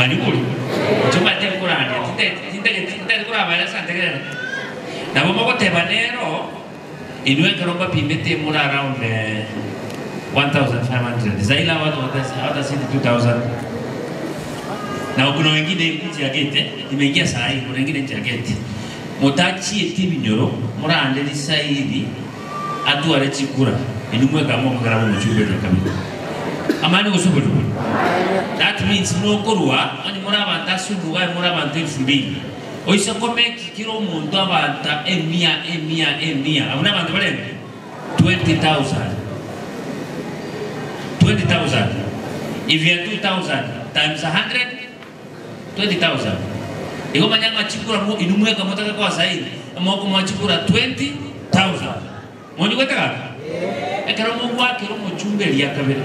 Manipuri. Cuma tem kurang dia. Tidak kurang banyak santai kan. Nah, mau kau tebanero, ini yang kerana pimete mula around 1,500. Saya lawan ada sini 2,000. Nah, kuna wengine jagete, imeingia saa hii, kuna wengine jagete. Motachi eti binyoro, mura ande di saa hii, atu ale chikura. Inumwe kama mkaramu mchube na kamera. Amani usubudu. That means no korua, ani mura banta subuga, mura banta fubi. Oisa kome kiro mundo banta emia. Amuna banta bale 20,000. 20,000. If you are 2,000 times 100, 20,000. Iko manyanga chikura mu inumwe kama mtaka kwa sahihi. Amoko mwa chikura 20,000. Mwoni kwetaka? Ekaro mu wa kero mu chumbe liya kabere.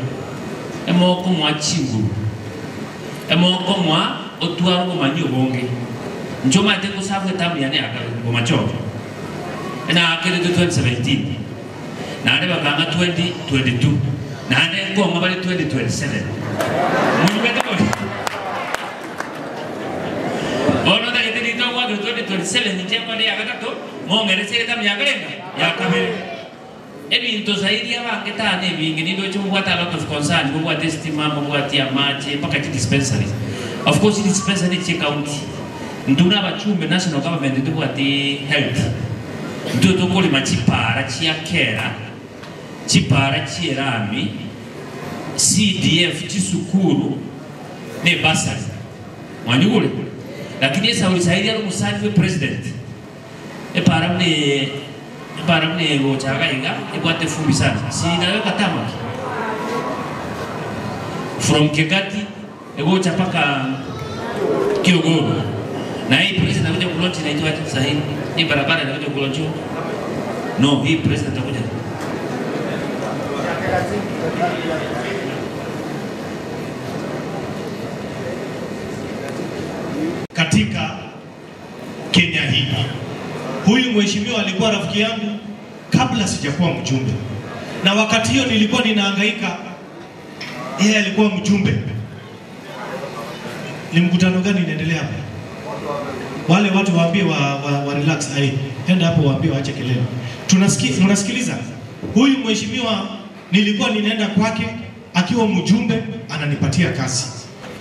Amoko mwa chingu. Amoko mwa otuaro ko manyo bonge. Njoma te ko safu tamu yane akare ko macho. Na akere 2017. Na ande bakanga 2022. Na ande ko mabali 2027. Mwoni kwetaka? Ono da ite dito wa 2027 ni chema le agata to mo merece tam yagarenga yakabere ebi to zaidi ya waketa ne bingi ni do chumu wata lot of concern go what estima mo what ya mache paka ti dispensaries. Of course dispensary che county nduna bachumbe national government do what health ndo to koli machipara chi akera chipara chi rami CDF chi sukuru ne basari mwanyugule. Lakini esa ulisaidia kusafi president. Paramne go chaga inga ipate fumbi sana. Si nawe katama. From Kegati go chapaka Kiogoro. Na hii president anakuja kulonchi na itwa sahihi. Hii barabara anakuja kulonchi. No, hii president anakuja. Katika Kenya hii. Huyu mheshimiwa alikuwa rafiki yangu kabla sijakuwa mjumbe. Na wakati hiyo nilikuwa ninahangaika, yeye alikuwa mjumbe. Ni mkutano gani inaendelea hapa? Wale watu waambie wa relax hai. Enda hapo waambie waache kelele. Tunasikiliza. Huyu mheshimiwa nilikuwa ninaenda kwake akiwa mjumbe, ananipatia kazi.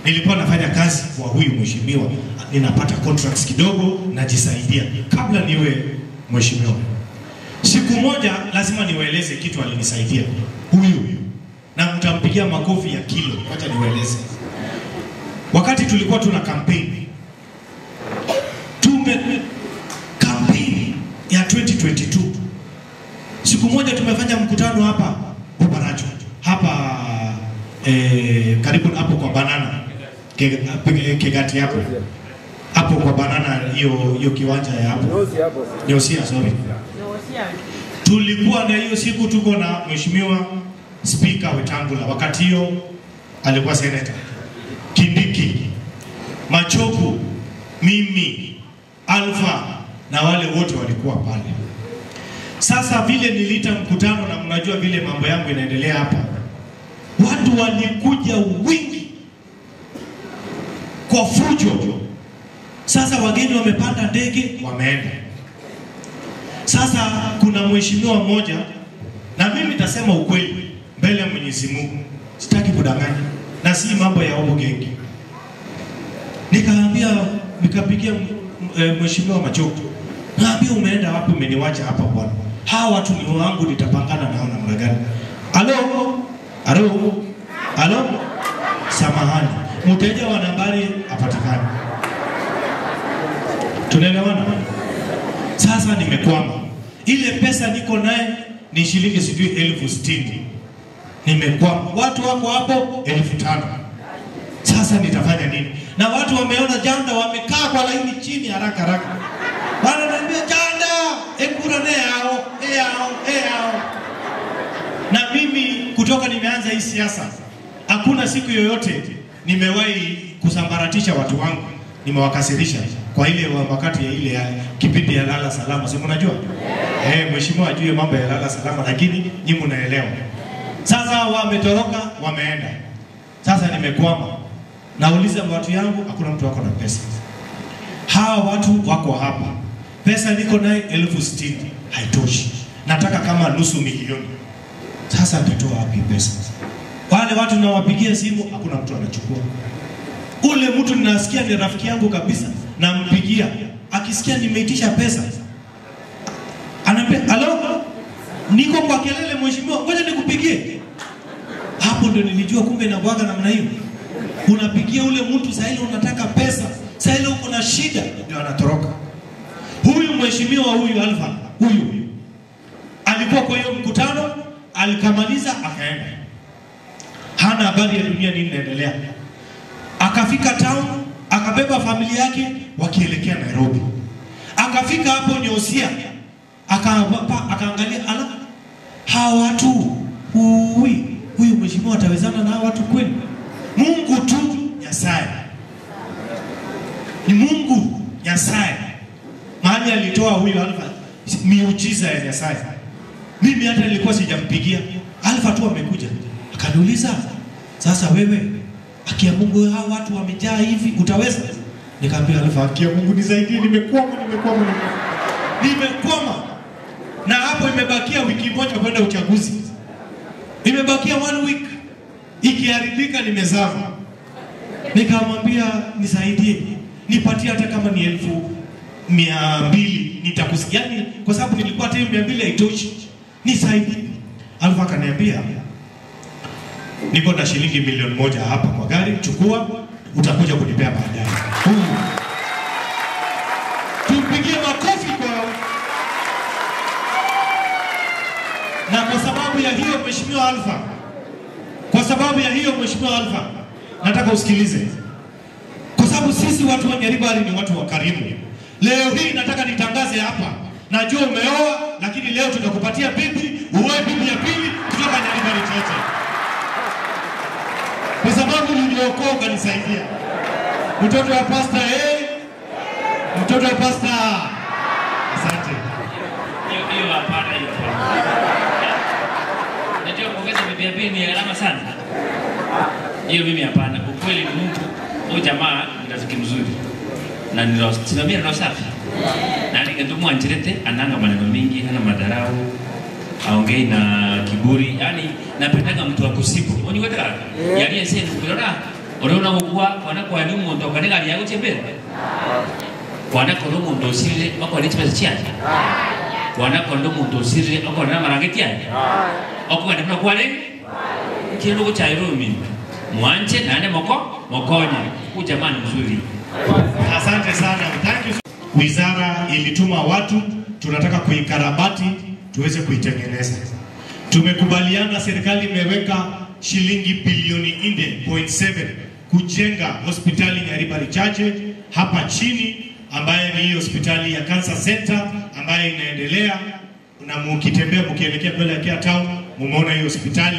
Nilikuwa nafanya kazi kwa huyu mheshimiwa, ninapata contracts kidogo, najisaidia kabla niwe mheshimiwa. Siku moja lazima niwaeleze kitu alinisaidia huyu, na mtampigia makofi ya kilo. Acha niwaeleze. Wakati tulikuwa tuna campaign ya 2022, siku moja tumefanya mkutano hapa Bubaracho, hapa karibu hapo kwa banana Kegati hapo kwa banana, hiyo kiwanja ya hapo Nyosia, sorry. Tulikuwa na hiyo siku tuko na mheshimiwa Speaker Wetangula, wakati hiyo alikuwa senator, Kindiki, Machoku, mimi, Alpha na wale wote walikuwa pale. Sasa vile nilita mkutano, na mnajua vile mambo yangu inaendelea hapa, watu walikuja wingi kwa fujo. Sasa wageni wamepanda ndege wameenda. Sasa kuna mheshimiwa mmoja, na mimi nitasema ukweli mbele ya Mwenyezi Mungu, sitaki kudanganya na si mambo ya obo gengi. Nikapigia mheshimiwa Machoku, naambia umeenda wapi, umeniwacha hapa bwana? Hawa watu ni wangu, nitapangana nao namna gani? Alo, samahani, mteja wa nambari apatikane. Tunaelewana? Sasa nimekwama. Ile pesa niko naye ni shilingi sijui 60,000. Nimekwama. Watu wako hapo 5,000. Sasa nitafanya nini? Na watu wameona janda, wamekaa kwa laini chini haraka. Bana naambia janda, ekura yao. Na mimi kutoka nimeanza hii siasa, hakuna siku yoyote nimewahi kusambaratisha watu wangu, nimewakasirisha kwa ile wakati ya ile kipindi ya lala salama. Si mnajua? Mheshimiwa ajue mambo ya lala salama, lakini nyinyi mnaelewa. Sasa wametoroka, wameenda. Sasa nimekwama. Nauliza watu yangu, hakuna mtu wako na pesa. Hawa watu wako hapa. Pesa niko naye 60,000 haitoshi. Nataka kama nusu milioni. Sasa nitatoa wapi pesa? Wale watu nawapigia simu, hakuna mtu anachukua. Ule mtu ninasikia ni rafiki yangu kabisa, nampigia. Akisikia nimeitisha pesa, anambia, "Halo? Niko kwa kelele mheshimiwa, ngoja nikupigie." Hapo ndio nilijua kumbe na bwaga namna hiyo. Unapigia ule mtu saa ile unataka pesa, saa ile uko na shida, ndio anatoroka. Huyu mheshimiwa huyu Alpha, huyu alikuwa kwa hiyo mkutano, alikamaliza akaenda. Hana habari ya dunia nini inaendelea. Akafika town, akabeba familia yake wakielekea Nairobi. Akafika hapo Nyosia, akaangalia, ala, hawa watu, huyu mheshimiwa atawezana na hawa watu kweli? Mungu tu Nyasaye. Ni Mungu Nyasaye. Mahali alitoa huyu Alpha, miujiza ya Nyasaye. Mimi hata nilikuwa sijampigia. Alpha tu amekuja. Akaniuliza, "Sasa wewe, akia Mungu hawa watu wamejaa hivi, utaweza?" Nikamwambia Alpha, "Akia Mungu nisaidie, nimekwama. Na hapo imebakia wiki moja kwenda uchaguzi. Imebakia 1 week. Ikiharibika nimezama." Nikamwambia, "Nisaidie. Nipatie hata kama ni 200 nitakusikia." Kwa sababu nilikuwa hata 200 haitoshi. Nisaidie. Alpha akaniambia, "Niko na shilingi 1,000,000 hapa kwa gari, chukua, utakuja kunipea baadaye." Tumpigie makofi kwa. Na kwa sababu ya hiyo mheshimiwa Alpha, nataka usikilize. Kwa sababu sisi watu wa Nyaribari ni watu wakarimu. Leo hii nataka nitangaze hapa. Najua umeoa, lakini leo tutakupatia bibi, uoe bibi ya pili kutoka Nyaribari Church. Kwa sababu niliokoa ukanisaidia. Mtoto wa pastor mtoto wa pastor. Asante. Hiyo hapana hiyo. Najua kuongeza bibi ya pili ni gharama sana. Hiyo mimi hapana. Ukweli ni Mungu. Huyu jamaa ni rafiki mzuri. Na ninasimamia roho safi. Na ningetumwa Anchirete, ananga maneno mingi, hana madarau, aongei na kiburi. Yaani napendanga mtu wa kusifu. Uniwetaka? Yali yese kuona unaona ukua kwa ni muntu kanega ali yaguchembere. Kwana kondo muntu osirire bako ali chipesa chiaje. Kwana kondo muntu osirire bako na marangeti yaje. Okwa ndimna kwale. Kiro guchairo mimi. Mwanche nane mokonye. Huyu jamani mzuri. Asante sana. Thank you. Wizara ilituma watu, tunataka kuikarabati, tuweze kuitengeneza. Tumekubaliana, serikali imeweka shilingi bilioni 4.7 kujenga hospitali Nyaribari Chache hapa chini, ambaye ni hospitali ya Cancer Center ambaye inaendelea, na mkitembea mkielekea kuelekea town mumeona hiyo hospitali.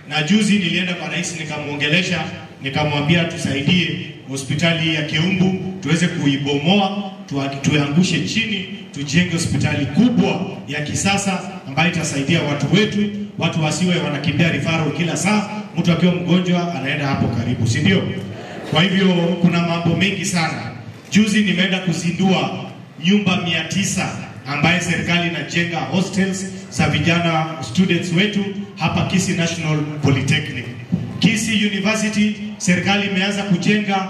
Na juzi nilienda kwa rais nikamuongelesha, nikamwambia tusaidie hospitali ya Keumbu tuweze kuibomoa, tuangushe chini, tujenge hospitali kubwa ya kisasa ambayo itasaidia watu wetu, watu wasiwe wanakimbia referral kila saa, mtu akiwa mgonjwa anaenda hapo karibu, si ndio? Kwa hivyo kuna mambo mengi sana. Juzi nimeenda kuzindua nyumba 900 ambaye serikali inajenga hostels za vijana students wetu hapa Kisii National Polytechnic. Kisii University serikali imeanza kujenga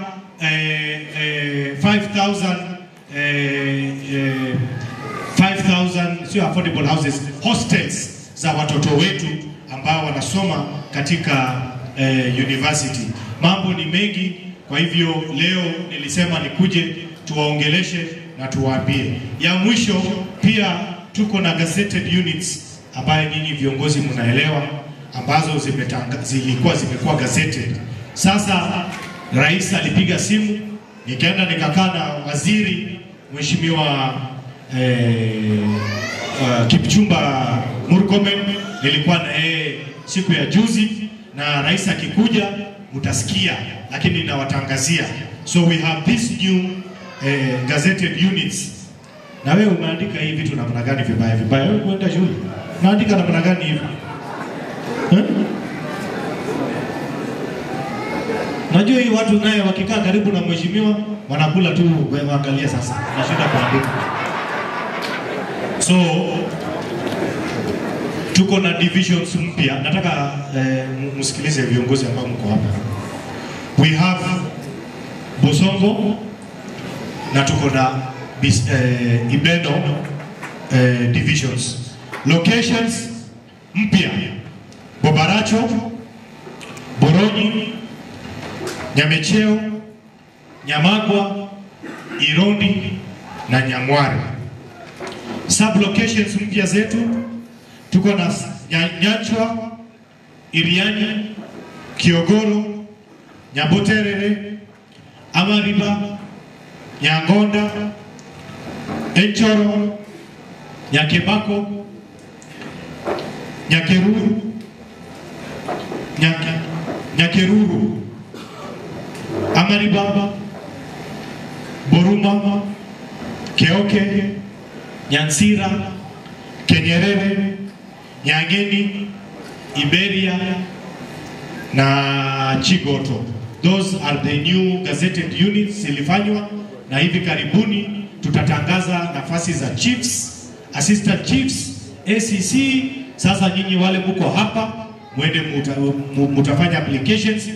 5,000 sio affordable houses, hostels za watoto wetu ambao wanasoma katika university. Mambo ni mengi, kwa hivyo leo nilisema nikuje tuwaongeleshe na tuwaambie. Ya mwisho pia tuko na gazetted units ambaye nyinyi viongozi mnaelewa, ambazo zilikuwa zimekuwa gazetted. Sasa rais alipiga simu, nikaenda nikakaa na waziri Mheshimiwa Kipchumba Murkomen, nilikuwa na yeye siku ya juzi, na rais akikuja mtasikia, lakini nawatangazia. So we have this new gazetted units. Na wewe umeandika hivi vitu namna gani vibaya vibaya? Wewe kwenda shule unaandika namna gani hivi? Unajua hii watu naye wakikaa karibu na mheshimiwa wanakula tu, waangalia sasa. Nashinda kuandika. So tuko na divisions mpya. Nataka msikilize viongozi ambao mko hapa. We have Bosongo na tuko na Ibeno divisions. Locations mpya: Bobaracho, Boronyi, Nyamecheo, Nyamagwa, Irondi na Nyamwari. Sub locations mpya zetu tuko na Nyanchwa, Iriani, Kiogoro, Nyaboterere, Amariba, Nyangonda, Enchoro, Nyakebako, Nyakeruru, Nyakeruru, Amariba, Boruma, Keoke, Nyansira, Kenyerere, Nyangeni, Iberia na Chigoto. Those are the new gazetted units zilifanywa, na hivi karibuni tutatangaza nafasi za chiefs, assistant chiefs, ACC. Sasa nyinyi wale mko hapa mwende mutafanya applications,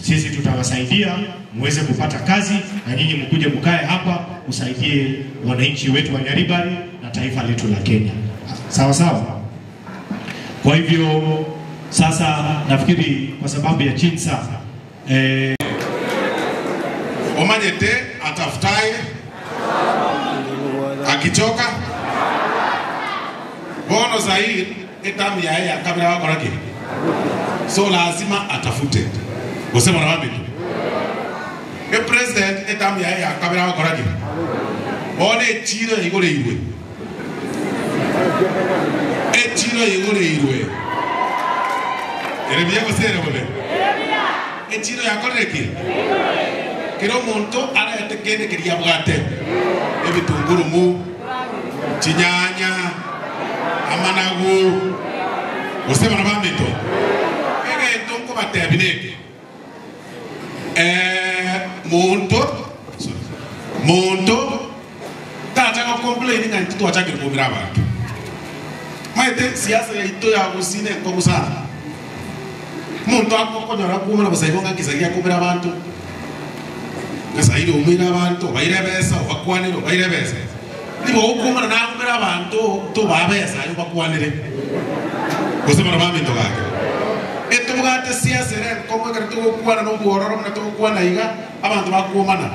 sisi tutawasaidia muweze kupata kazi, na nyinyi mkuje mkae hapa usaidie wananchi wetu wa Nyaribari na taifa letu la Kenya. Sawa sawa. Kwa hivyo sasa nafikiri kwa sababu ya Chinsa Omanyete atafutaye akichoka bono Zaire etamu ya kabla wako rake, so lazima atafute. Usema na wapi? President etamu ya kabla wako rake, one chiro igore iwe chiro igore iwe erebia kosere bole chiro yakore ki kero monto ara etekene kiria bwate ebitunguru mu chinyanya amanagu. Usema na bambito ege tonko batebineke monto tata ko complain nganti to achake kumira abantu maite siasa ya ito ya usine ko musana monto akokonyora kumira basaibo ngakizagia kumira abantu ngasaire umira abantu baire besa bakwaniro baire besa nibo ukumana na kumira abantu to babesa yo bakwanire. Usema na bambito gake eto bwate siasa re komo kartu kuana no buororo na to kuana iga abantu bakumana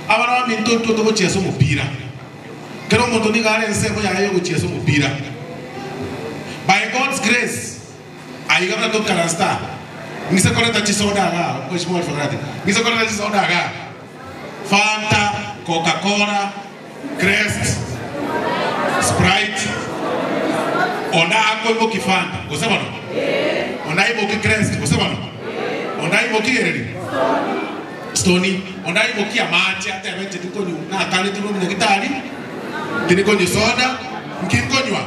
abana baminto to bocheso mupira kero muntu ni gare nsemo yayo gucheso mupira. By God's grace aiga na to karasta ngise koleta chisoda ga mheshimiwa Fagrati ngise koleta chisoda ga Fanta, Coca-Cola, Crest, Sprite onda ako ki Fanta. Usema no onda ibo ki Crest. Usema no onda ibo ki ereri Stony onda ibo ki amachi ate abete tukonyu na kale tuno nyagitari tinikonyu soda mkinkonywa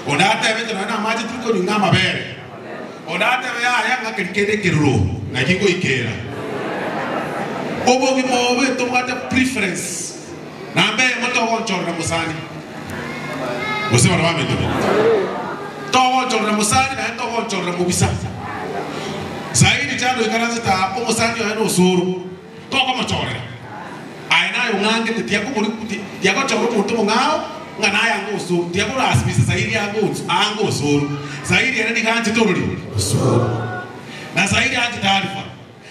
onda ate abete na amachi tukonyu ngama bere onda ate ya ngakirikede kiruro na kingo ikera obo bimowe to ngata preference na mbe moto wonchora musani. Usema na wame to wonchora musani na to wonchora mubisa zaidi tano ikaraza ta hapo musani ya no suru to kama chora aina yo ngange titia ko muri tiako choro muntu ngao ngana ya ngoso tiako la asibisa zaidi ya ngoso ango suru zaidi ya ndikanti torori suru na zaidi ya taarifa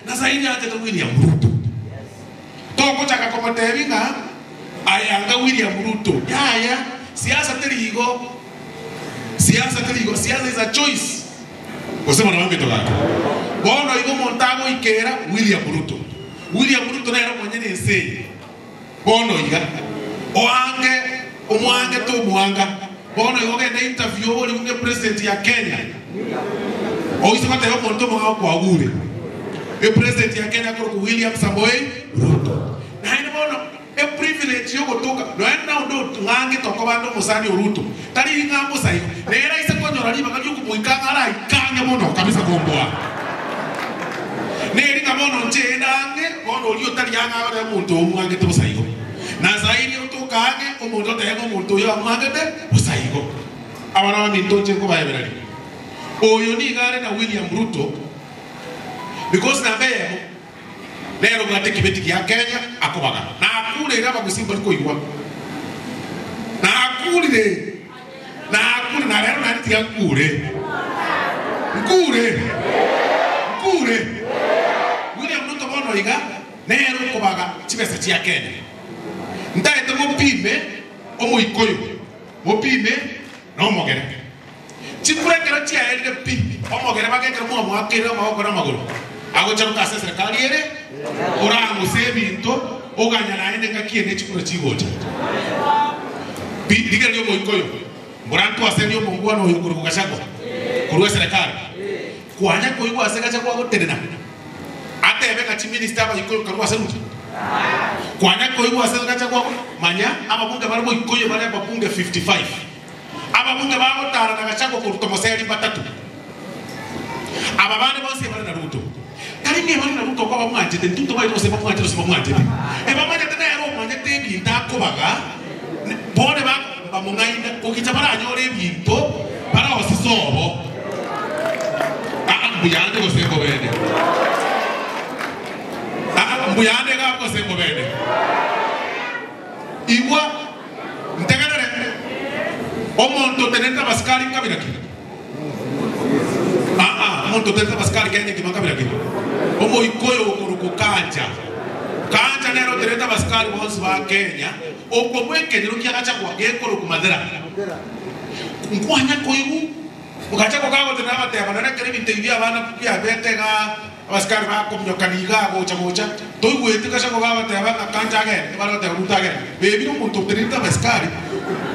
na zaidi ya William Ruto toko chaka koma tevinga ayanga William Ruto yaya siasa terigo siasa is a choice. Usema na wangu toka bono igo montago ikera William Ruto na era mwenye nsei bono iga omwange to mwanga bono igo genda interview oli unge president ya Kenya oisema tayo monto mwa kwa gure president ya Kenya ko William Samoei Ruto na ina bono privilege yo gotoka no enda ndo ngange toko bando musani Ruto tari ngambo sayo nera ise konyora liba kajuku muikanga ara ikanga mono kabisa komboa neri ngamono njenange ono ulio talianga wale muntu omwangete busaigo na zaidi utokange omuntu tengo muntu yo amwangete busaigo abana bamintoje ko bayeberali oyo ni gare na William Ruto because na beye lero ngate kibeti ya Kenya akobaga na akule raba kusimba ko iwa na akule na lero na tiya kure William Ruto bono iga nero kobaga chibesa chia Kenya ndaete mupime omuikoyo mupime no mogere chikurekera chia LP omogere bagekera mu mwakire amaboko n'amaguru ago charuka serikali ere ora musebinto oganya na ende kakiene chikura chigocha digere yo muikoyo murantu asenyo mungwana oyo kuru kugashako kuru serikali kwanya koigwa asekacha kwa goterena atebe ka minister ba ikoyo karwa seruti kwanya koigwa asekacha kwa manya ababunge barimo ikoyo bare ababunge 55 ababunge babo tara na gachako kurutomoseri batatu ababane bose bare na Ruto karinge bare na Ruto kwa bamwanje ntuto baito se bamwanje se bamwanje bamwanje tena ero manje tebi ndakobaga bone ba mungaina ukitabara anyore binto para osisobo mbuyande ko sembo bene mbuyande ga ko sembo bene iwa ntegerere omonto tenenta baskali kabira ki omonto tenenta baskali kenge kimakabira ki omo ikoyo ko kanja nero tenenta baskali bonse ba Kenya okomweke nero kiagacha kwa gekoro kumadera nkwanya koigu ukachako kago tena bateba na kere bitevia bana pia betega abaskari ba komnyokaniga gocha toigwete kashako baba bateba kanja ge bana bateba rutage bebi no muntu tenenta baskari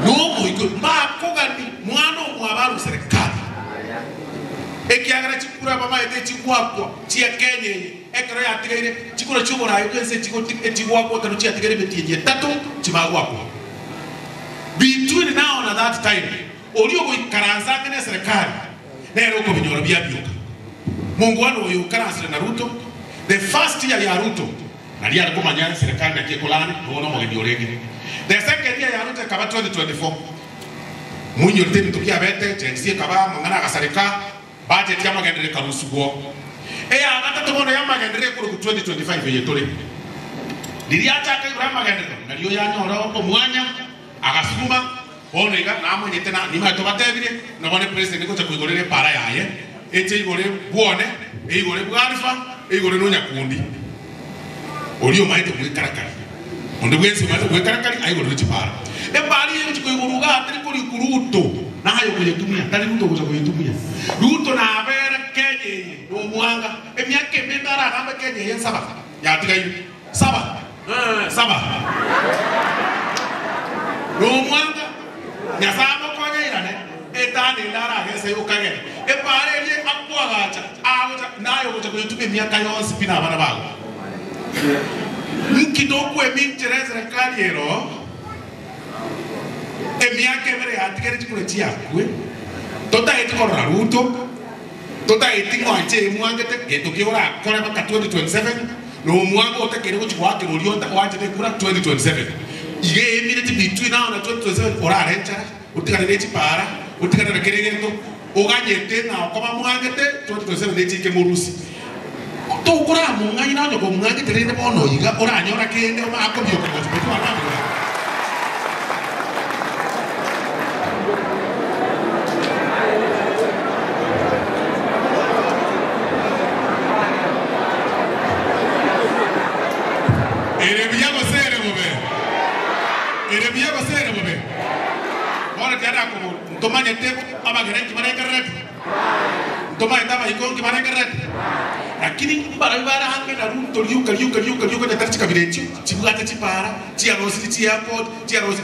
no moiko ba kogani mwana mwabaru serikali ekiagara chikura baba ete chikwakwa chia Kenya ekero ya tigere chikura chubora yukense chikwakwa kanu chia tigere betinye tatu chimagwakwa between now and that time olio go karanza kene serikali nero ko binyoro bya byuka Mungu wano uyu karanza na Ruto the first year ya Ruto nali alikuwa manyana serikali na kiekolani tuona mo binyoro the second year ya Ruto kaba 2024 munyo tete tukia bete jensi kaba mangana kasarika budget ya magendere karusugo agata tomono ya magendere ku 2025 yetore diri acha ka Ibrahim magendere naliyo ya nyoro ko mwanya agasuma ono iga namo nyetena nima to batebire no bone president ko chakuigorere para yaye eche igore buone igore bwarifa igore no nyakundi olio maite kuri karakari onde bwense maite kuri karakari ayigore chipara bali yo chikuiguruga atri kuri kuruto na hayo kuyetumia tali Ruto kuza kuyetumia Ruto na abera Kenya no mwanga emyake mendara namba Kenya yen saba ya tigai saba no mwanga nyasamo kwa irane etani ndara gese ukage pare ye akwa gacha nayo kuja kuyetumia miaka yonse pina bana bago mkidoko emintere serikali ero emiake bere atigere chikure chiakwe tota etikora Ruto tota etingwanje mwangete getokiora kora baka 2027 no mwango otakere kuchwake uliota waje kura 2027 ige immediate between now na 2027 ora rencha utikanire chipara utikanire keregento oganyete na okoma mwangete 2027 nechike murusi to kora munganyi na nyoko mwangete rende bono iga ora nyora kende makobyo ko betu ana tomanya teko abagerenti marekerete tomanya taba ikongi marekerete lakini bara hange na Ruto liuka na tarchika bilechi chibugate chipara chia rosi chia airport chia rosi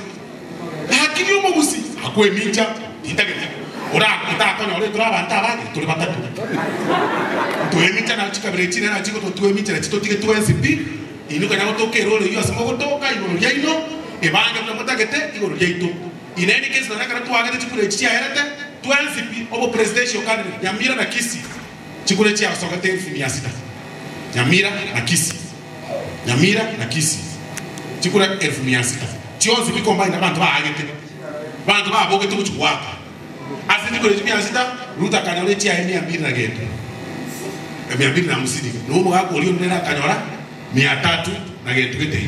lakini umugusi akwe minja itagete ora kutaka na ore turabanta abandi turi batatu tuwe minja na chika bilechi na chiko tuwe minja na chito tige tuwe NCP inuka na otokero yo asimo gotoka igoro yaino ebanga mutagete igoro yaito in any case na nakara tuagete chikure chia herete 12 obo presidential candidate Nyamira na Kisi chikure chia sokate 600 Nyamira na Kisii. Nyamira na Kisii. Chikura 1600. Chiozi biko mbaina bantu ba agete. Bantu ba boge tu kuchwaka. Asiti kule 1600 Ruta kanyole tia 200 na geto. 200 na musidi. No mo gako lio ndera kanyora 300 na geto gete.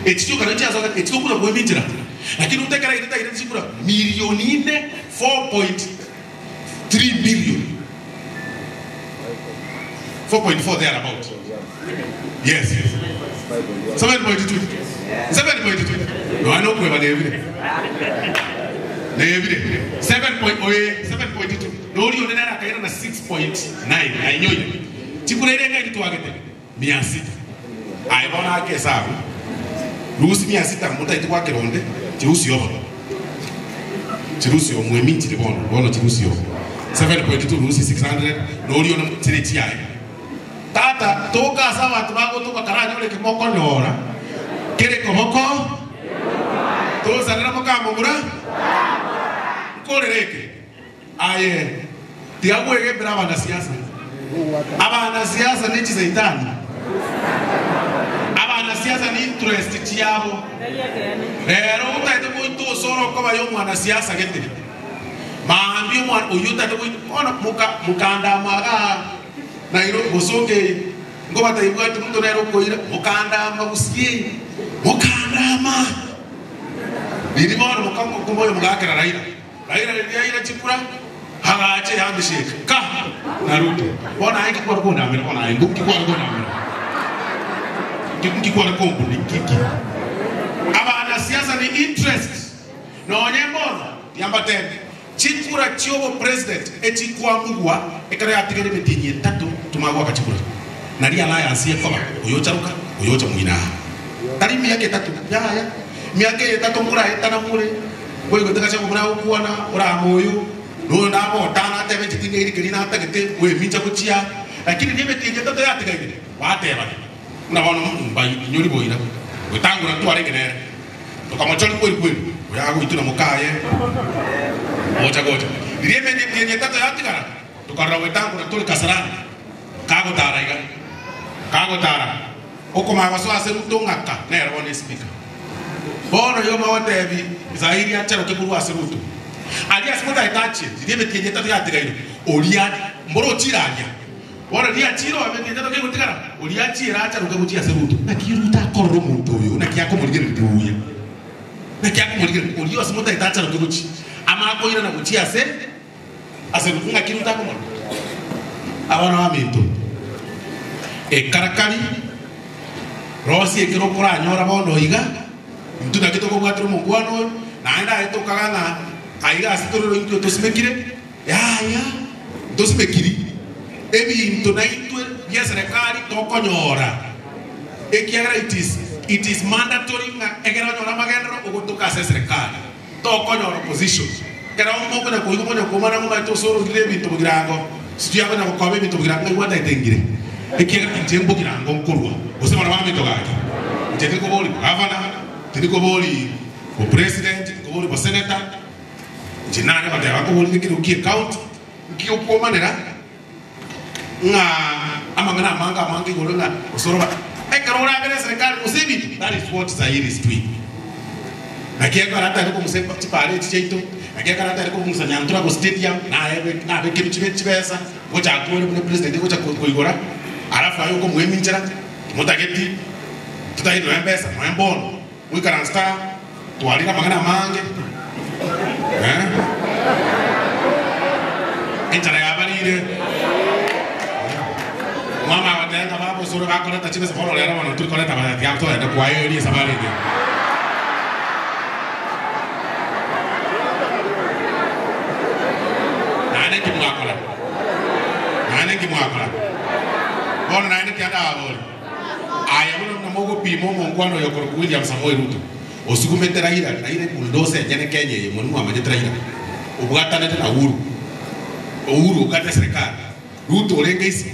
Echicho kana tia zoka echicho kuna kwa mitira. Lakini utekera ile chikura milioni 4.3 billion. 4.4 there about. Yes. 7.2. 7.2. No, I know where they are. 7.2. No, you are not 6.9. I know you. Chikure ngai kitu agete. 600. I bona ke sabu. Lusi 600 muta itu kwa kironde. Chirusi yo. Chirusi yo mwemiti bono. Bono chirusi yo. 7.2 lusi 600. No, you are not tireti ai. Tata toka sawa tubago toka karanya ole kimoko nyora. Kere komoko. To sanera mokamo mura. Korereke. Aye. Tiagwege brava na siasa. Abana siasa ni chisaitani. Abana siasa ni interest chiabo. Uta ito muito soro kwa yo mwana siasa gete. Maambio mwana uyuta ito ona mukanda maga na iro bosoke ngoma taibwa tumuntu na iro koira mukanda mabusiye mukanda ma Nilibona mukambo kumoyo mugakera Raila Raila chikura hagache handshake ka Naruto bona aingi kwa rukona amera bona aingi kwa rukona amera kiki kwa rukona kiki aba siasa ni interest no nyembona yamba tende chikura chiobo president echikwa mugwa ekare atigere metinye tatu tumagwa kachikura nari alliance yekoba uyocharuka uyocha muina tari miyake tatu ya miake tatu mura etana mure wewe gotaka cha mura ukuana ura moyo no ndabo tana tebe chitinge iri kirina atakete we micha kuchia lakini nibe tinge tatu ya tigere wateba unabona mbai nyori boira gutangura tware kenere tukamochoni kweli yago ituna mukaye gocha nibe tinge tatu ya tigara tukarawe tangura tuli kasarani kago tara okoma baso aseruto ngaka nero one speaker bono yo mawatebi zairi acharo keburu aseruto ali asmuta itachi ndibe tienye tatu ya tigairo oliani mboro chiranya bono dia chiro amende tatu kebo tigara oliachira acharo kebuchi aseruto na kiruta korro muntu yo na kiyako muligere tuya na kiyako muligere oliyo asmuta itachi acharo kebuchi ama koira na kuchia aseruto na kiruta ko muntu abana amento karakari rosi ekiro kora nyora bono iga mtu na kitoko kwatro mungwano naenda eto kagana aiga asitoro into tosimekire ya tosimekiri ebi mtu na into ya serikali toko nyora ekiagra it is mandatory na egera nyora magendro ogotoka serikali toko nyora position kera umoko na koigo mona komana ngoma to soro gile bintu birango situ yabana ko kwabe bintu birango iwata itengire ekiagra intembo kirango nkorwa usema na mami togaki ndiko boli governor ndiko boli o president ndiko boli o senator jinane bade bako boli ndiko ki account ki opomanera nga amangana manga golonga usoroba ekarora ngere serikali usibiti that is what Zaire is doing akieka rata ndiko musemba tipare ticheito akieka rata ndiko musanyantura ko stadium na be kitu chibesa ngoja atore bune president ngoja koigora alafu ayo ko mueminjira mutageti tutahidwa mpesa mwembono wikaransta tualika magana mange enjara yabalire mama watenda babo suru bakora tachibesa bolo lera wana turi koleta bana ya toa nda kwa hiyo ni sabari ndio nane kimwakala bono nane kianda aboli ayabona namogo pimo mongwano yokoro William Samoei Ruto osukumete Raila bulldozer nyene Kenya ye monu amanyete Raila ubwatana na uhuru ukata serikali Ruto olenga isi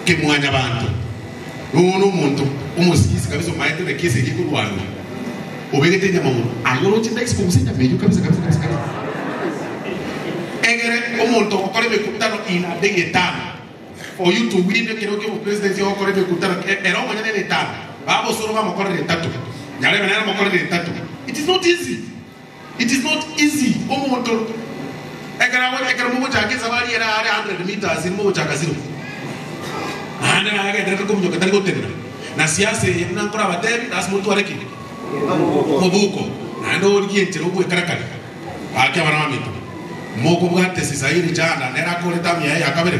ke mwanya bantu uno muntu umusisi kabisa maete de kise gikulwano obegete nyamamo ayoro chinda expose meyo kabisa egere omuntu okore bekutano ina dengetano for you to win kero ke president yo kore be kutana ero manyane ne tano babo soro ba mokore ne tatu nyale benana mokore ne tatu. It is not easy. It is not easy. Omonto ekara mo chake sabari era 100 meters in mo chaka zero ana aga ndaka ko mjoka tali gotenda na siasa yena nkora bateri das muntu areki mobuko ando lientero bwe karakari akya bana mamitu moko bwate sisairi jana nera ko letamya ya kabere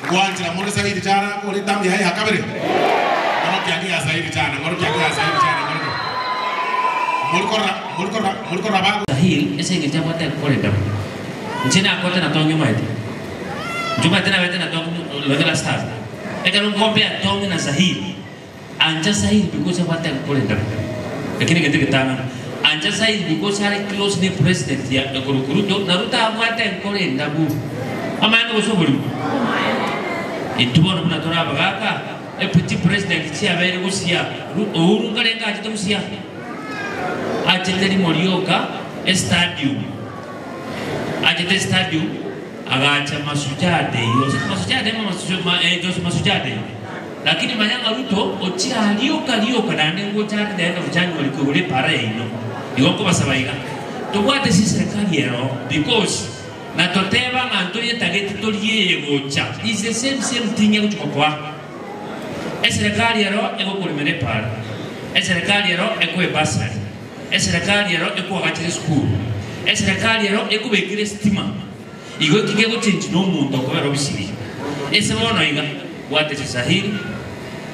ngwanjira mo sisairi jana ko letamya ya kabere ngoro kyagi ya sisairi jana ngoro kyagi ya sisairi jana mulkora bago Sahil ese ngeja bote ko le dam njina ko tana tongi maiti Juma tena wete na tongi lo la star ekaro compare tongi na Sahil anja Sahil because of what ko le dam lakini ngete kitana anja Sahil because are close ni president ya guru to naruta amate ko le ndabu amana so bulu itubono na tora bagaka e petit president si avere usia uru kare ka jitum sia ajiteri morioka stadium ajete stadium agacha masujade yote masujade masujade lakini manyanga ruto ochira alioka nane ngochari ndaenda kuchani walikule para ino yoko basabaiga tubwate si serikali yero because na toteba nganto yetageti toliye gocha is the same thing yakuchukwa serikali yero eko kulimene para serikali yero eko ebasari serikali yero eko agachire school serikali yero eko bekire stima igo kike go change no mundo ko bero bisiri ese bono iga wate Sahil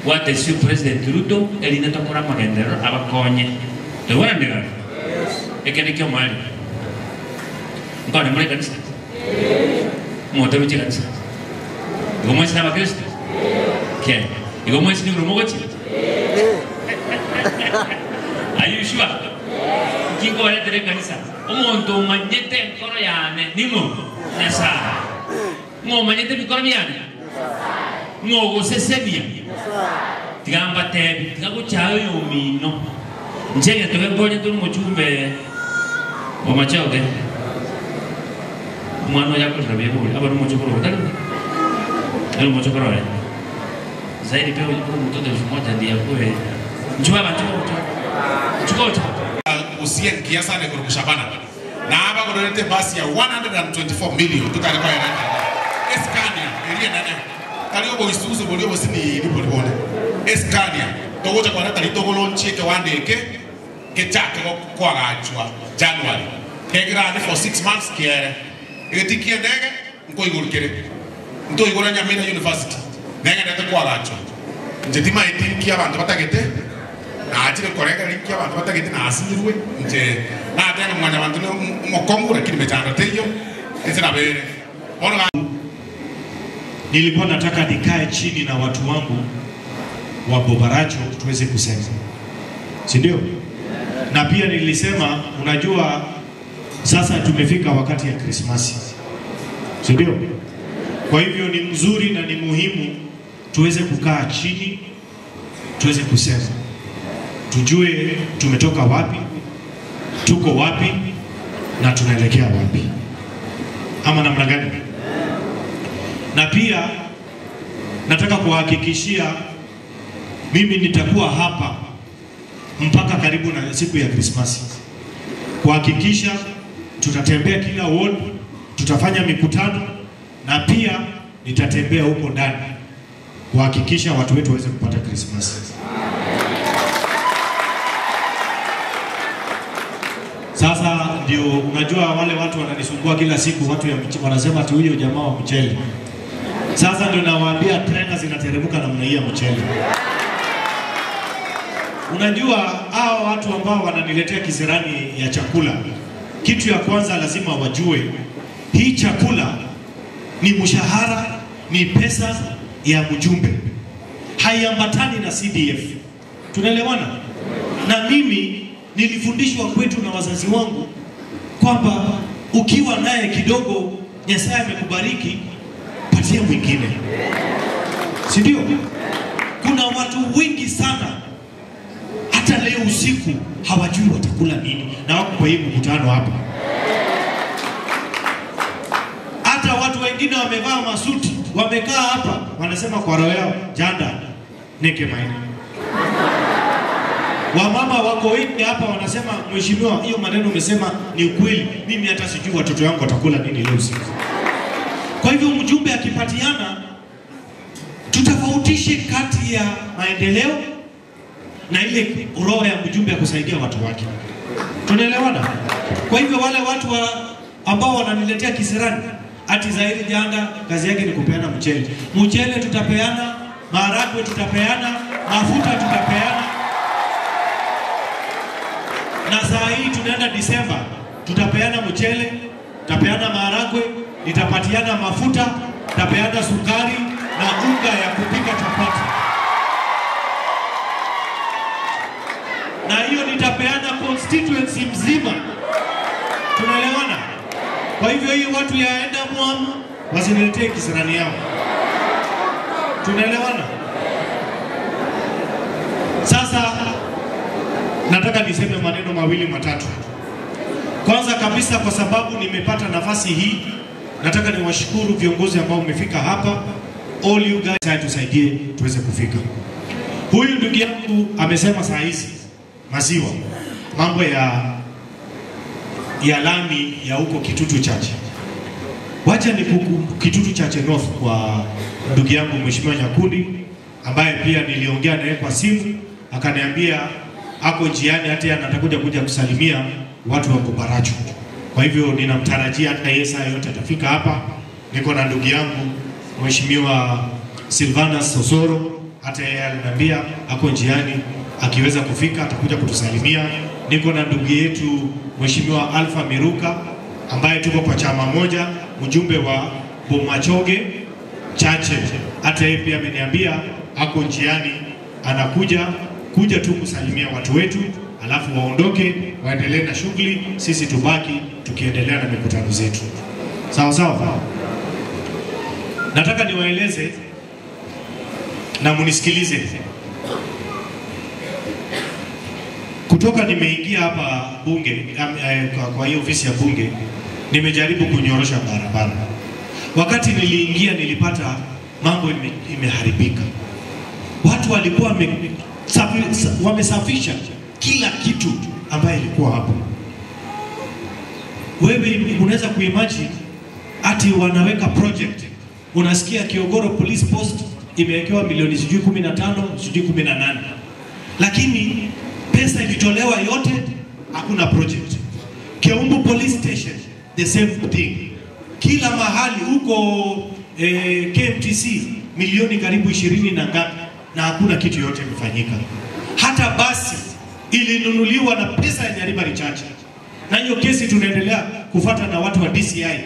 wate si president Ruto elina tokora magendero abakonye to wana ndega ekene kyo mali ngone mure kanisa moto bichi kanisa gomo sina bakristo ke gomo sina rumogochi are you sure kingo wale tere kanisa omonto manyete nkoro yane nimo nasa ngo manyete bikoro byane ngo gosesebia tigamba tebi tigago chayo yomino njenge toke bonye turu muchumbe wa machoge mwana yako tabebo aba muchukuru utali ndio muchukuru zaidi pia mtoto mmoja ndiye kwa njua bantu chukoto usien kiasa ne kurushabana na hapa kunaleta basi ya 124 million tukaleka ya Scania elie nane kalio bo isuzu bolio bosini lipo libone Scania togocha kwa nata litoko lonchi ke wandeke ke chake kwa gachwa January ke grade for 6 months kiere etikie ndege nko igurikere nto igura Nyamira University ndege ndete kwa gachwa njetima etinki abantu batagete na achire koreka linki abantu batagete na asirwe nje na tena mwanya abantu mokongo lakini metanda teyo ezina bere ona nilikuwa nataka nikae chini na watu wangu wa Bobaracho tuweze kusema, si ndio? Na pia nilisema, unajua sasa tumefika wakati ya Krismasi, si ndio? Kwa hivyo ni mzuri na ni muhimu tuweze kukaa chini, tuweze kusema, tujue tumetoka wapi, tuko wapi na tunaelekea wapi, ama namna gani? Na pia nataka kuhakikishia mimi nitakuwa hapa mpaka karibu na siku ya Krismasi, kuhakikisha tutatembea kila ward, tutafanya mikutano, na pia nitatembea huko ndani kuhakikisha watu wetu waweze kupata Krismasi. Sasa ndio unajua wale watu wananisumbua kila siku, watu wanasema ati huyo jamaa wa mchele. Sasa ndio nawaambia trenda zinateremka namna hii ya mchele. Unajua hao watu ambao wananiletea kisirani ya chakula, kitu ya kwanza lazima wajue hii chakula ni mshahara, ni pesa ya mjumbe, haiambatani na CDF. Tunaelewana? Na mimi nilifundishwa kwetu na wazazi wangu kwamba ukiwa naye kidogo, Nyasaye amekubariki, patia mwingine, si ndio? Kuna watu wengi sana hata leo usiku hawajui watakula nini, na wako kwa hii mkutano hapa. Hata watu wengi wengine wamevaa masuti, wamekaa hapa, wanasema kwa roho yao, janda neke maini. Wamama wako wengi hapa wanasema, mheshimiwa, hiyo maneno umesema ni ukweli. Mimi hata sijui watoto wangu watakula nini leo usiku. Kwa hivyo mjumbe akipatiana, tutafautishe kati ya maendeleo na ile roho ya mjumbe ya kusaidia watu wake. Tunaelewana? Kwa hivyo wale watu ambao wananiletea kisirani ati Zairi Janda kazi yake ni kupeana mchele. Mchele tutapeana, maharagwe tutapeana, mafuta tutapeana. Na saa hii tunaenda Disemba, tutapeana mchele, tutapeana maharagwe, nitapatiana mafuta, tutapeana sukari na unga ya kupika chapati. Na hiyo nitapeana constituency mzima. Tunaelewana? Kwa hivyo hii watu yaenda Mwamu wasiniletee kisirani yao. Tunaelewana? Sasa nataka niseme maneno mawili matatu. Kwanza kabisa, kwa sababu nimepata nafasi hii, nataka niwashukuru viongozi ambao umefika hapa. All you guys tusaidie tuweze kufika. Huyu ndugu yangu amesema saa hizi maziwa, mambo ya lami ya huko Kitutu Chache. Wacha ni Kitutu Chache North kwa ndugu yangu Mheshimiwa Nyakundi, ambaye pia niliongea naye kwa simu, akaniambia ako njiani, hata anatakuja kuja kusalimia watu wa Kubaracho. Kwa hivyo ninamtarajia hata yeye saa yote atafika hapa. Niko na ndugu yangu Mheshimiwa Silvanus Sosoro, hata yeye aliniambia ako njiani, akiweza kufika atakuja kutusalimia. Niko na ndugu yetu Mheshimiwa Alpha Miruka, ambaye tuko kwa chama moja, mjumbe wa Bomachoge Chache, hata yeye pia ameniambia ako njiani, anakuja tu kusalimia watu wetu, alafu waondoke waendelee na shughuli, sisi tubaki tukiendelea na mikutano zetu. Sawa sawa. Nataka niwaeleze na munisikilize. Kutoka nimeingia hapa bunge, kwa hiyo ofisi ya bunge, nimejaribu kunyorosha barabara. Wakati niliingia nilipata mambo imeharibika. Watu walikuwa wamesafisha kila kitu ambaye ilikuwa hapo. Wewe unaweza kuimagine ati wanaweka project, unasikia Kiogoro Police Post imewekewa milioni sijui 15 sijui 18, lakini pesa ilitolewa yote, hakuna project. Keumbu Police Station the same thing. Kila mahali huko KMTC milioni karibu 20 na ngapi, na hakuna kitu yote imefanyika. Hata basi ilinunuliwa na pesa ya Nyaribari Chache, na hiyo kesi tunaendelea kufuata na watu wa DCI.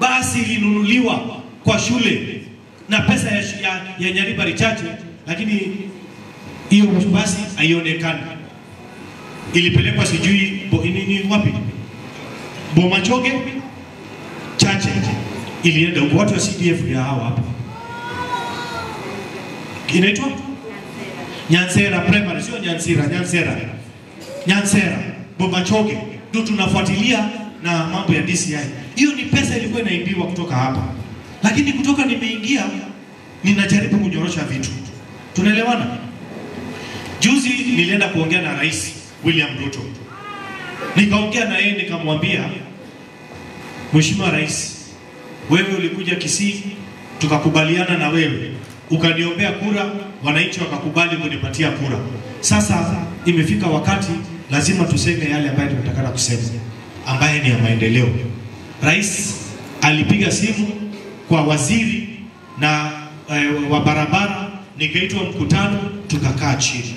Basi ilinunuliwa kwa shule na pesa ya Nyaribari Chache, lakini hiyo basi haionekani. Ilipelekwa sijui wapi, Bomachoge Chache, ilienda huko. Watu wa CDF ya hawa hapa inaitwa Nyansera Primary, sio Nyansera Bomachoge, ndio tunafuatilia na mambo ya DCI. Hiyo ni pesa ilikuwa inaibiwa kutoka hapa, lakini kutoka nimeingia ninajaribu kunyorosha vitu. Tunaelewana? Juzi nilienda kuongea na Rais William Ruto, nikaongea na yeye nikamwambia, Mheshimiwa Rais, wewe ulikuja Kisii, tukakubaliana na wewe, ukaniombea kura, wananchi wakakubali kunipatia kura. Sasa imefika wakati lazima tuseme yale ambayo tunataka kusema, ambaye ni ya maendeleo. Rais alipiga simu kwa waziri na wa barabara, nikaitwa mkutano, tukakaa chini.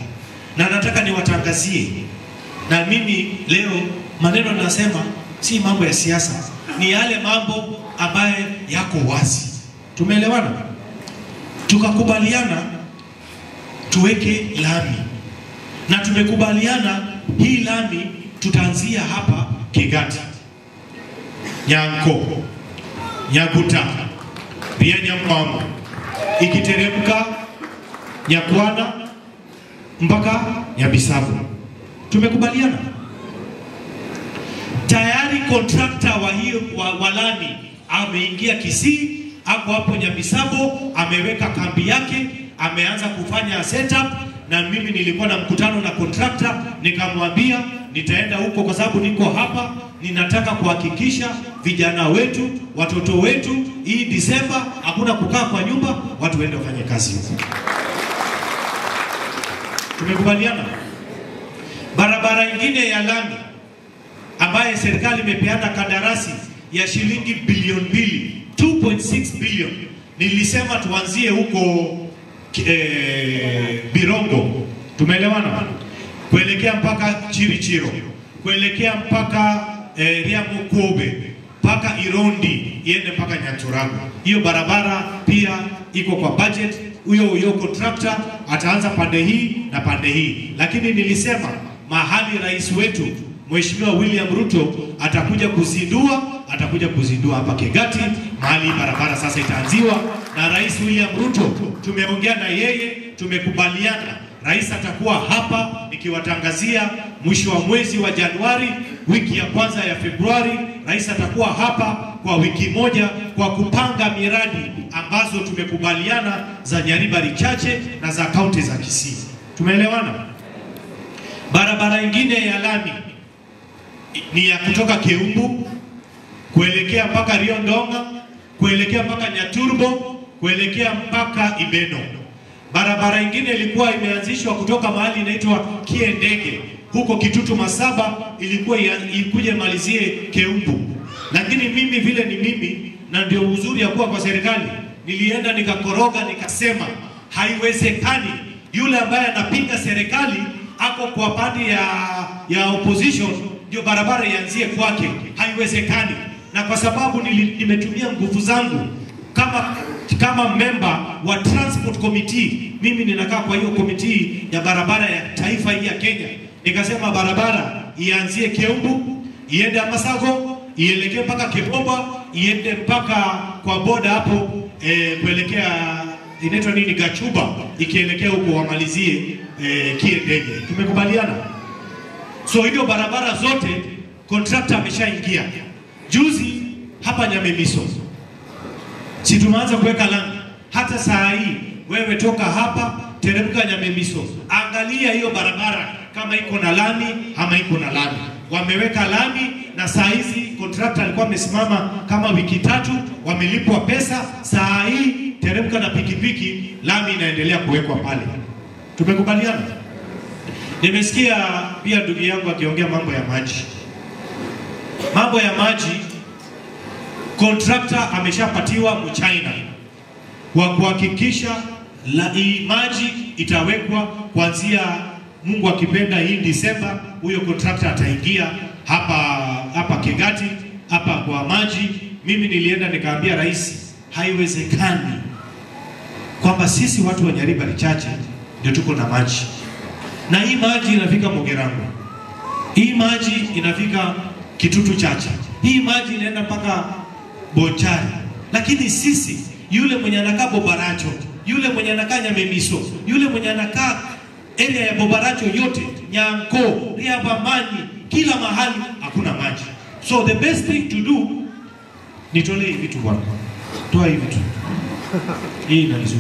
Na nataka niwatangazie, na mimi leo maneno nasema si mambo ya siasa, ni yale mambo ambaye yako wazi. Tumeelewana? Tukakubaliana tuweke lami, na tumekubaliana hii lami tutaanzia hapa Kigati, Nyanko, Nyaguta, Nyamwama, ikiteremka Nyakwana mpaka Nyabisavu. Tumekubaliana. Tayari contractor wa hiyo wa lami ameingia Kisii ako hapo Nyamisabo, ameweka kambi yake, ameanza kufanya setup, na mimi nilikuwa na mkutano na contractor, nikamwambia nitaenda huko kwa sababu niko hapa, ninataka kuhakikisha vijana wetu, watoto wetu, hii Disemba hakuna kukaa kwa nyumba, watu waende wafanye kazi huko. Tumekubaliana. Barabara ingine ya lami ambaye serikali imepeana kandarasi ya shilingi bilioni 2.6 bilioni. Nilisema tuanzie huko Birongo. Tumeelewana? Kuelekea mpaka Chirichiro, kuelekea mpaka Riamukobe, mpaka Irondi, iende mpaka Nyaturago. Hiyo barabara pia iko kwa budget. Huyo contractor ataanza pande hii na pande hii. Lakini nilisema mahali rais wetu Mheshimiwa William Ruto atakuja kuzindua hapa Kegati, mahali barabara sasa itaanziwa na Rais William Ruto. Tumeongea na yeye, tumekubaliana rais atakuwa hapa, nikiwatangazia mwisho wa mwezi wa Januari, wiki ya kwanza ya Februari, rais atakuwa hapa kwa wiki moja kwa kupanga miradi ambazo tumekubaliana za Nyaribari chache na za kaunti za Kisii. Tumeelewana? Barabara ingine ya lami ni ya kutoka Keumbu kuelekea mpaka Riondonga, kuelekea mpaka Nyaturbo, kuelekea mpaka Ibeno. Barabara ingine ilikuwa imeanzishwa kutoka mahali inaitwa Kiendege huko Kitutu Masaba, ilikuwa ikuje malizie Keumbu. Lakini mimi vile ni mimi, na ndio uzuri ya kuwa kwa serikali, nilienda nikakoroga, nikasema haiwezekani yule ambaye anapinga serikali ako kwa pande ya opposition ndio barabara ianzie kwake. Haiwezekani. Na kwa sababu nimetumia nguvu zangu kama member wa transport committee, mimi ninakaa kwa hiyo committee ya barabara ya taifa hii ya Kenya, nikasema barabara ianzie Keumbu, iende Amasago, ielekee mpaka Kebomba, iende mpaka kwa boda hapo kuelekea inaitwa nini, Gachuba, ikielekea huko wamalizie Kiendege. Tumekubaliana. So hiyo barabara zote contractor ameshaingia. Juzi hapa Nyamemiso, si tumeanza kuweka lami. Hata saa hii wewe toka hapa teremka Nyamemiso, angalia hiyo barabara kama iko na lami ama iko na lami. Wameweka lami, na saa hizi contractor alikuwa amesimama kama wiki 3, wamelipwa pesa. Saa hii teremka na pikipiki, lami inaendelea kuwekwa pale. Tumekubaliana. Nimesikia pia ndugu yangu akiongea mambo ya maji. Mambo ya maji, contractor ameshapatiwa Mchina wa kuhakikisha maji itawekwa kuanzia, Mungu akipenda, hii Disemba. Huyo contractor ataingia hapa Kegati, hapa kwa maji. Mimi nilienda nikaambia rais, haiwezekani kwamba sisi watu wa Nyaribari chache ndio tuko na maji, na hii maji inafika Mogerango, hii maji inafika Kitutu Chacha, hii maji inaenda mpaka Bonchari. Lakini sisi, yule mwenye anakaa Bobaracho, yule mwenye anakaa Nyamemiso, yule mwenye anakaa area ya Bobaracho yote, Nyanko, Riabamani, kila mahali hakuna maji. So the best thing to do ni tolee vitu bwana. Toa hivi vitu. Hii inanizu